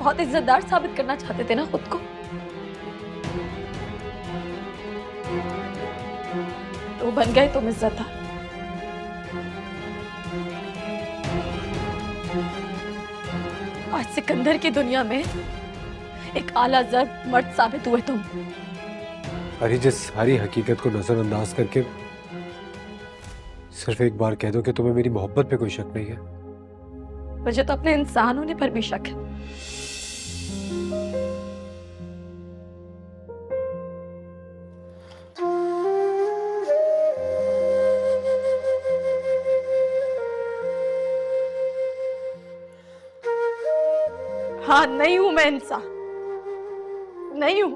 बहुत इज्जतदार साबित करना चाहते थे ना खुद को, तो बन गए तुम इज्जतदार। आज सिकंदर की दुनिया में एक आला जर मर्द साबित हुए तुम। अरे जिस सारी हकीकत को नजरअंदाज करके सिर्फ एक बार कह दो कि तुम्हें मेरी मोहब्बत पे कोई शक नहीं है। मुझे तो अपने इंसान होने पर भी शक है। हाँ, नहीं हूं मैं इंसान, नहीं हूं,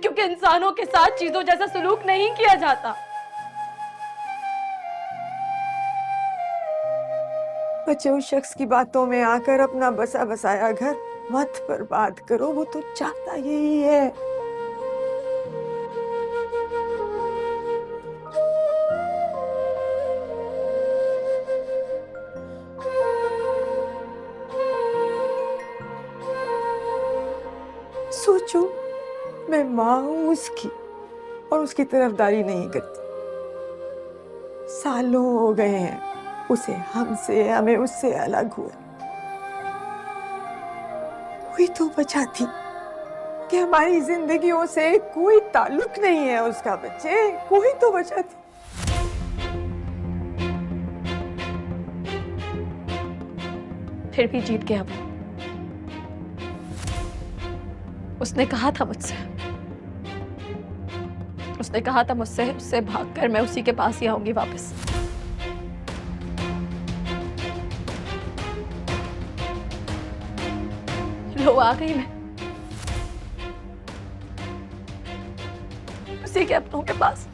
क्योंकि इंसानों के साथ चीजों जैसा सलूक नहीं किया जाता। बच्चे उस शख्स की बातों में आकर अपना बसा बसाया घर मत बर्बाद करो, वो तो चाहता यही है। सोचो, मैं माँ हूं उसकी और उसकी तरफदारी नहीं करती। सालों हो गए हैं उसे हमसे, हमें उससे अलग हुए। कोई तो बचा थी कि हमारी जिंदगियों से कोई ताल्लुक नहीं है उसका। बच्चे कोई तो बचा थी। फिर भी जीत गया वो। उसने कहा था मुझसे, उसने कहा था मुझसे, उससे भागकर मैं उसी के पास ही आऊंगी वापस। लो आ गई मैं उसी के अपनों के पास।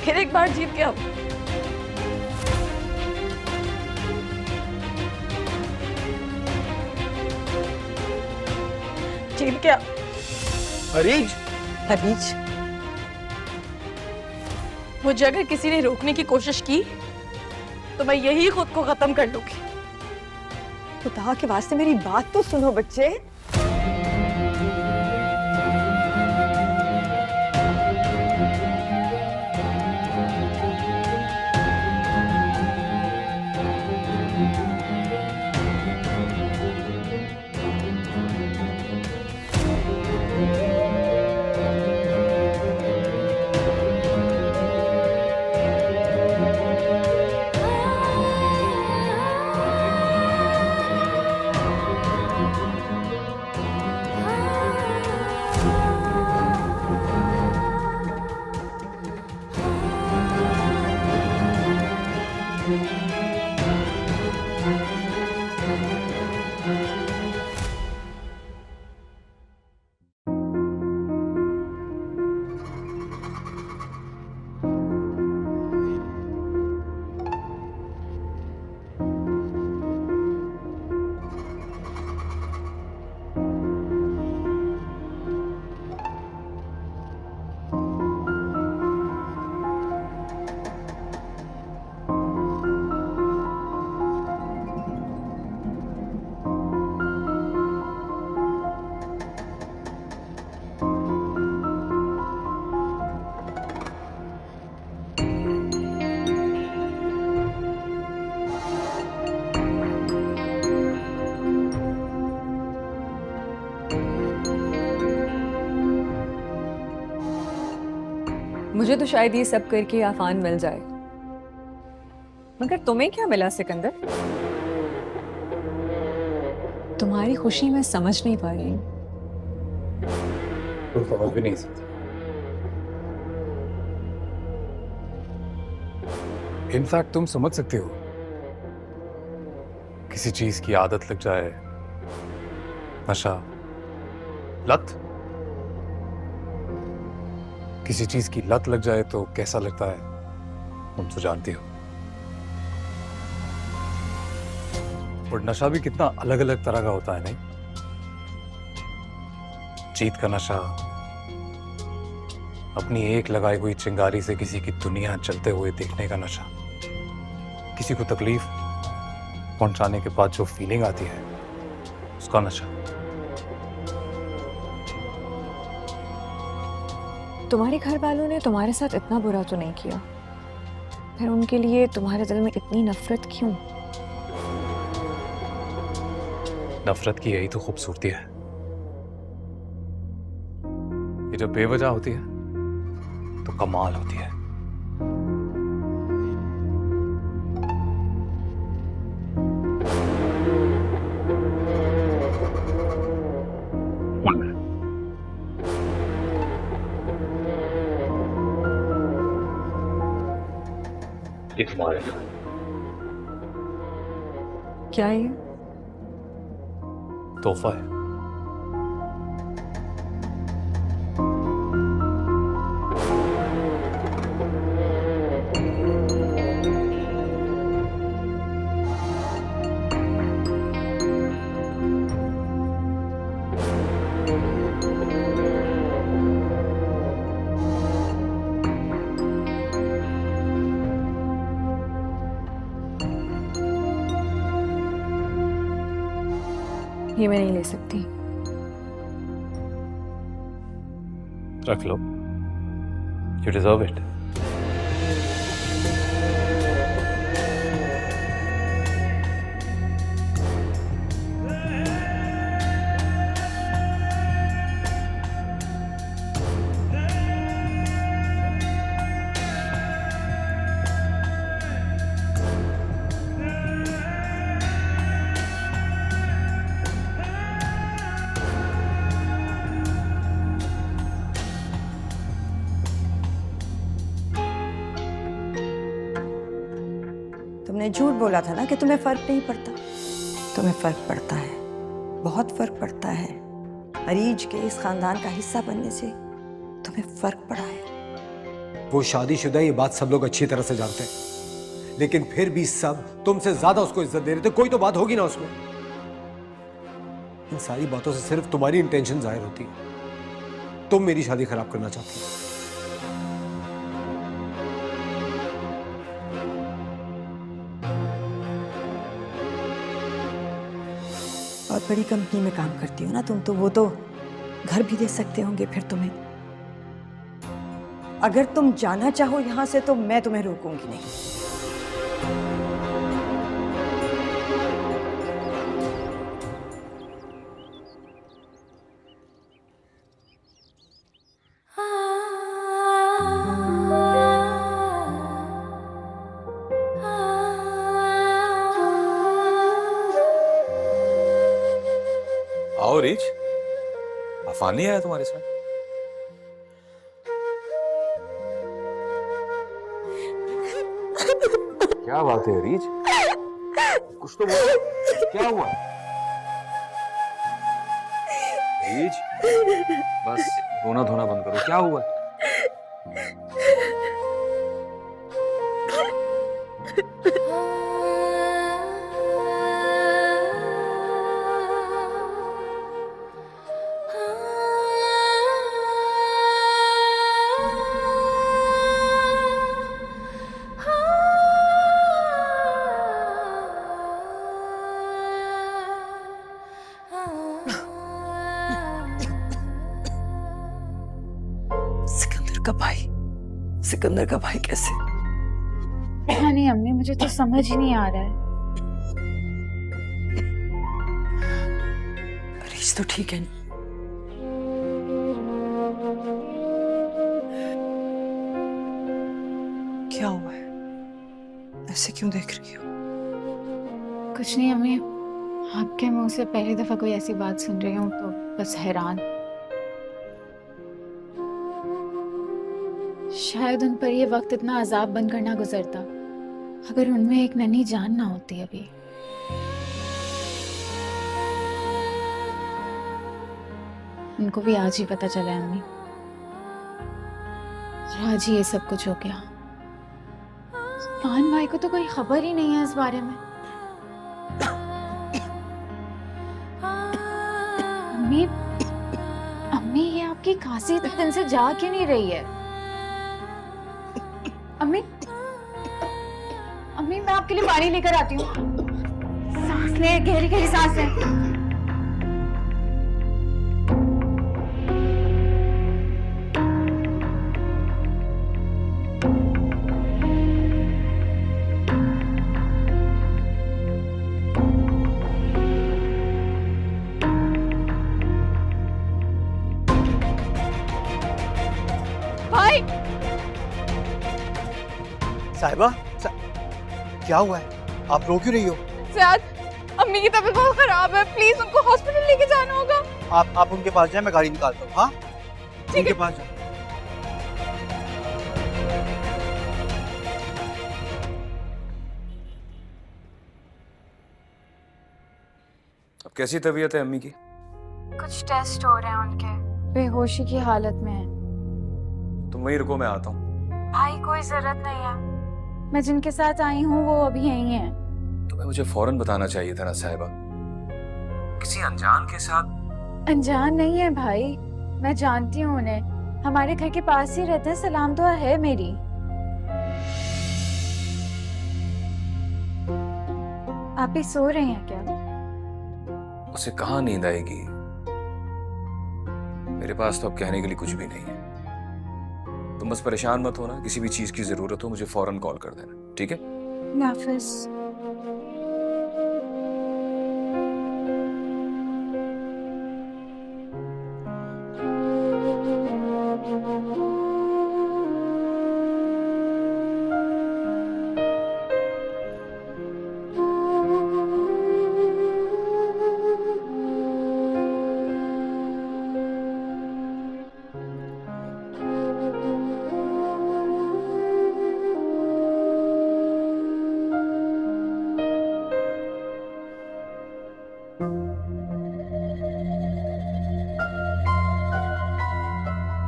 फिर एक बार जीत गया वो। जीत गया। अरीज, अरीज, मुझे अगर किसी ने रोकने की कोशिश की तो मैं यही खुद को खत्म कर लूंगी। खुदा के वास्ते मेरी बात तो सुनो बच्चे। मुझे तो शायद ये सब करके आफान मिल जाए, मगर तुम्हें क्या मिला सिकंदर? तुम्हारी खुशी मैं समझ नहीं पा रही। तुम समझ भी नहीं सकते। इनफैक्ट तुम समझ सकते हो, किसी चीज की आदत लग जाए, नशा, लत, किसी चीज की लत लग जाए तो कैसा लगता है तुम तो जानती हो। और नशा भी कितना अलग अलग तरह का होता है, नहीं? जीत का नशा, अपनी एक लगाई हुई चिंगारी से किसी की दुनिया जलते हुए देखने का नशा, किसी को तकलीफ पहुंचाने के बाद जो फीलिंग आती है उसका नशा। तुम्हारे घर वालों ने तुम्हारे साथ इतना बुरा तो नहीं किया, फिर उनके लिए तुम्हारे दिल में इतनी नफरत क्यों? नफरत की यही तो खूबसूरती है, ये जब बेवजह होती है तो कमाल होती है। ये तुम्हारे क्या ये? तोहफा है। ये मैं नहीं ले सकती। रख लो, यू डिजर्व इट। तुमने झूठ बोला था ना कि तुम्हें फर्क नहीं पड़ता। तुम्हें फर्क पड़ता है, बहुत फर्क पड़ता है। अरीज के इस खानदान का हिस्सा बनने से तुम्हें फर्क पड़ा है। वो शादीशुदा, ये बात सब लोग अच्छी तरह से जानते हैं, लेकिन फिर भी सब तुमसे ज्यादा उसको इज्जत दे रहे थे। कोई तो बात होगी ना उसमें। इन सारी बातों से सिर्फ तुम्हारी इंटेंशन जाहिर होती है। तुम मेरी शादी खराब करना चाहती हो। बहुत बड़ी कंपनी में काम करती हो ना तुम, तो वो तो घर भी दे सकते होंगे फिर तुम्हें। अगर तुम जाना चाहो यहां से तो मैं तुम्हें रोकूंगी नहीं। आओ रीच, अफान नहीं आया तुम्हारे साथ? क्या बात है रीच, कुछ तो बोलो, क्या हुआ? रीच, बस रोना धोना बंद करो, क्या हुआ? सिकंदर का भाई कैसे? हाँ नहीं अम्मी, मुझे तो समझ ही नहीं आ रहा है। अरीज तो ठीक है। क्या हुआ है? ऐसे क्यों देख रही हो? कुछ नहीं अम्मी, आपके मुंह से पहली दफा कोई ऐसी बात सुन रही हूँ तो बस हैरान। शायद उन पर ये वक्त इतना अजाब बनकर ना गुजरता अगर उनमें एक नन्ही जान ना होती। अभी उनको भी आज ही पता चला है अम्मी, और आज ही ये सब कुछ हो गया। फान भाई को तो कोई खबर ही नहीं है इस बारे में। अम्मी, अम्मी ये आपकी खांसी इतने दिन से जा क्यों नहीं रही है? अम्मी, अम्मी मैं आपके लिए पानी लेकर आती हूँ। सांस ले, गहरी गहरी सांस ले। भाई साहिबा क्या हुआ है? आप रो क्यों रही हो? ज़ियाद, अम्मी की तबीयत बहुत खराब है, प्लीज उनको हॉस्पिटल लेके जाना होगा। आप उनके पास जाए, मैं गाड़ी निकालता हूँ। हाँ उनके पास जाओ। अब कैसी तबीयत है अम्मी की? कुछ टेस्ट हो रहे हैं उनके, बेहोशी की हालत में है। तुम वहीं रुको, मैं आता हूँ। भाई कोई जरूरत नहीं है, मैं जिनके साथ आई हूँ वो अभी यहीं हैं। तुम्हें मुझे फौरन बताना चाहिए था ना साहिबा, किसी अनजान के साथ। अनजान नहीं है भाई, मैं जानती हूँ उन्हें, हमारे घर के पास ही रहते हैं, सलाम दुआ है मेरी। आप भी सो रहे हैं क्या? उसे कहाँ नींद आएगी? मेरे पास तो अब कहने के लिए कुछ भी नहीं है। तुम बस परेशान मत होना, किसी भी चीज की जरूरत हो मुझे फौरन कॉल कर देना, ठीक है? नाफिस।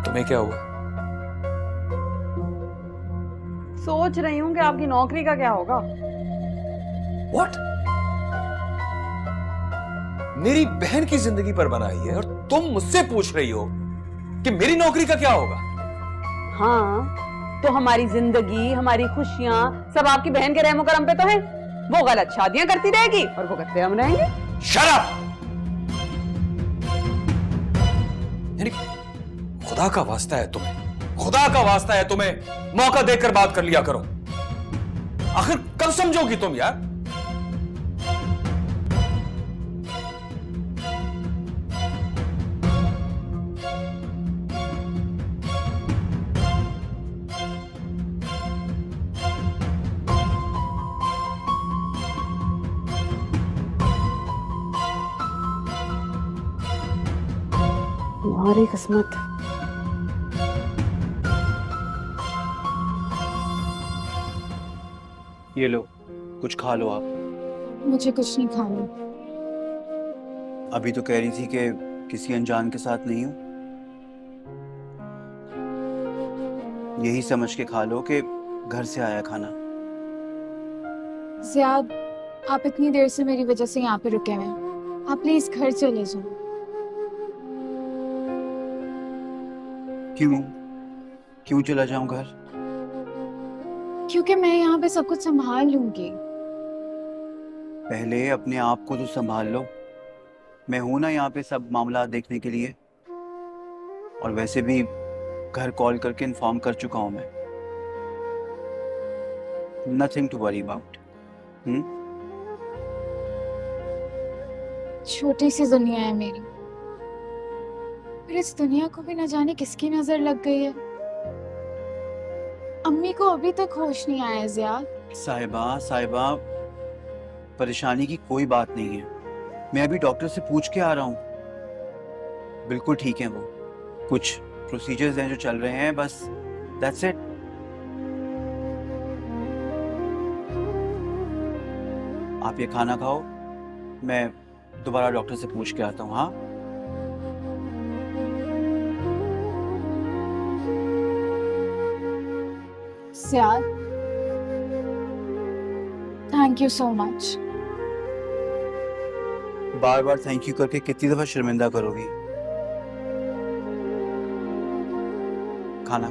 तुम्हें क्या हुआ? सोच रही हूँ कि आपकी नौकरी का क्या होगा। What? मेरी बहन की जिंदगी पर बनाई है और तुम मुझसे पूछ रही हो कि मेरी नौकरी का क्या होगा? हाँ, तो हमारी जिंदगी, हमारी खुशियाँ सब आपकी बहन के रहमो करम पे तो है। वो गलत शादियां करती रहेगी और वो करते हम रहेंगे। Shut up! यानी खुदा का वास्ता है तुम्हें, खुदा का वास्ता है तुम्हें, मौका देकर बात कर लिया करो। आखिर कब समझोगी तुम यार? तुम्हारी किस्मत। ये लो, कुछ खा लो आप। मुझे कुछ नहीं खाना। अभी तो कह रही थी कि किसी अनजान के साथ नहीं हूं। यही समझ के खा लो कि घर से आया खाना। ज़ियाद, आप इतनी देर से मेरी वजह से यहाँ पे रुके हुए हैं, आप प्लीज घर चले जाओ। क्यों चला जाऊं घर? क्योंकि मैं यहाँ पे सब कुछ संभाल लूंगी। पहले अपने आप को तो संभाल लो। मैं हूं ना यहाँ पे सब मामला देखने के लिए। और वैसे भी घर कॉल करके इन्फॉर्म कर चुका हूं मैं। Nothing to worry about. छोटी सी दुनिया है मेरी, पर इस दुनिया को भी न जाने किसकी नजर लग गई है। अम्मी को अभी तक होश नहीं आया ज़ियाद। साहिबा परेशानी की कोई बात नहीं है। मैं अभी डॉक्टर से पूछ के आ रहा हूँ। बिल्कुल ठीक है, वो कुछ प्रोसीजर्स हैं जो चल रहे हैं, बस दैट्स इट। आप ये खाना खाओ, मैं दोबारा डॉक्टर से पूछ के आता हूँ। हाँ Ziyad, thank you so much. Bar bar thank you करके कितनी दफा शर्मिंदा करोगी? खाना